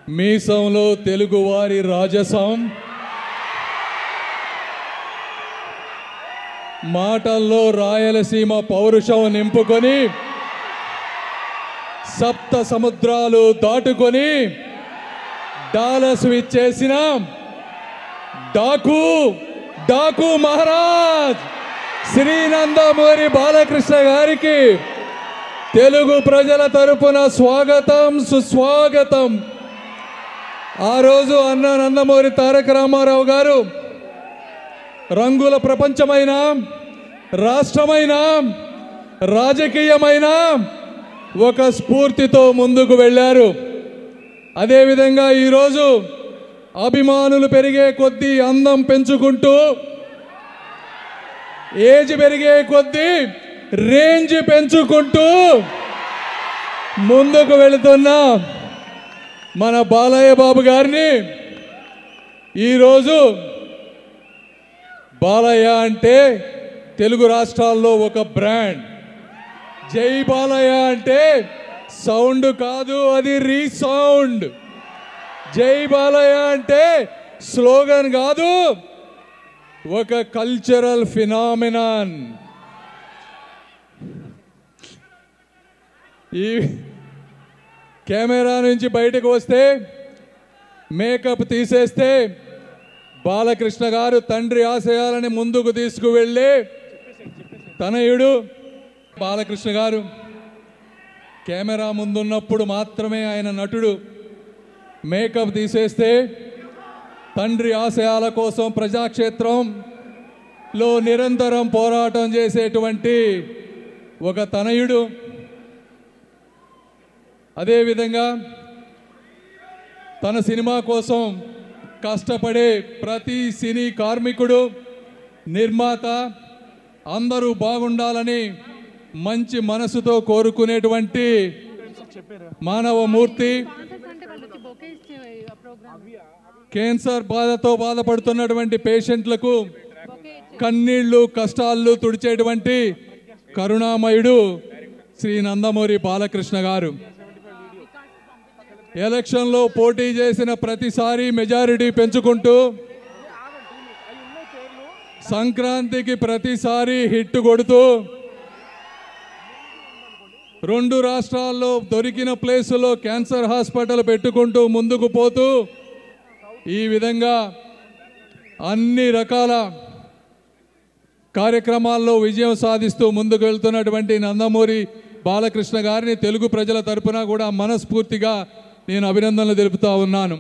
మీసంలో తెలుగువారి రాజసం, మాటల్లో రాయలసీమ పౌరుషం నింపుకొని సప్త సముద్రాలు దాటుకొని డాలస్ విచ్చేసిన డాకు మహారాజ్ శ్రీ నందమూరి బాలకృష్ణ గారికి తెలుగు ప్రజల తరపున స్వాగతం సుస్వాగతం. ఆ రోజు అన్న నందమూరి తారక రామారావు గారు రంగుల ప్రపంచమైన, రాష్ట్రమైన, రాజకీయమైన ఒక స్ఫూర్తితో ముందుకు వెళ్ళారు. అదేవిధంగా ఈరోజు అభిమానులు పెరిగే కొద్దీ, అందం పెంచుకుంటూ, ఏజ్ పెరిగే కొద్దీ రేంజ్ పెంచుకుంటూ ముందుకు వెళుతున్న మన బాలయ్య బాబు గారిని ఈరోజు బాలయ్య అంటే తెలుగు రాష్ట్రాల్లో ఒక బ్రాండ్. జై బాలయ్య అంటే సౌండ్ కాదు, అది రీసౌండ్. జై బాలయ్య అంటే స్లోగన్ కాదు, ఒక కల్చరల్ ఫినామినాన్. ఈ కెమెరా నుంచి బయటకు వస్తే, మేకప్ తీసేస్తే బాలకృష్ణ గారు తండ్రి ఆశయాలని ముందుకు తీసుకువెళ్ళే తనయుడు బాలకృష్ణ గారు. కెమెరా ముందున్నప్పుడు మాత్రమే ఆయన నటుడు. మేకప్ తీసేస్తే తండ్రి ఆశయాల కోసం ప్రజాక్షేత్రంలో నిరంతరం పోరాటం చేసేటువంటి ఒక తనయుడు. అదేవిధంగా తన సినిమా కోసం కష్టపడే ప్రతి సినీ కార్మికుడు, నిర్మాత అందరూ బాగుండాలని మంచి మనసుతో కోరుకునేటువంటి మానవమూర్తి. క్యాన్సర్ బాధతో బాధపడుతున్నటువంటి పేషెంట్లకు కన్నీళ్లు, కష్టాలు తుడిచేటువంటి కరుణామయుడు శ్రీ నందమూరి బాలకృష్ణ గారు. ఎలక్షన్లో పోటీ చేసిన ప్రతిసారి మెజారిటీ పెంచుకుంటూ, సంక్రాంతికి ప్రతిసారి హిట్ కొడుతూ, రెండు రాష్ట్రాల్లో దొరికిన ప్లేసులో క్యాన్సర్ హాస్పిటల్ పెట్టుకుంటూ ముందుకు పోతూ, ఈ విధంగా అన్ని రకాల కార్యక్రమాల్లో విజయం సాధిస్తూ ముందుకు వెళ్తున్నటువంటి నందమూరి బాలకృష్ణ గారిని తెలుగు ప్రజల తరపున కూడా మనస్ఫూర్తిగా నేను అభినందనలు తెలుపుతా ఉన్నాను.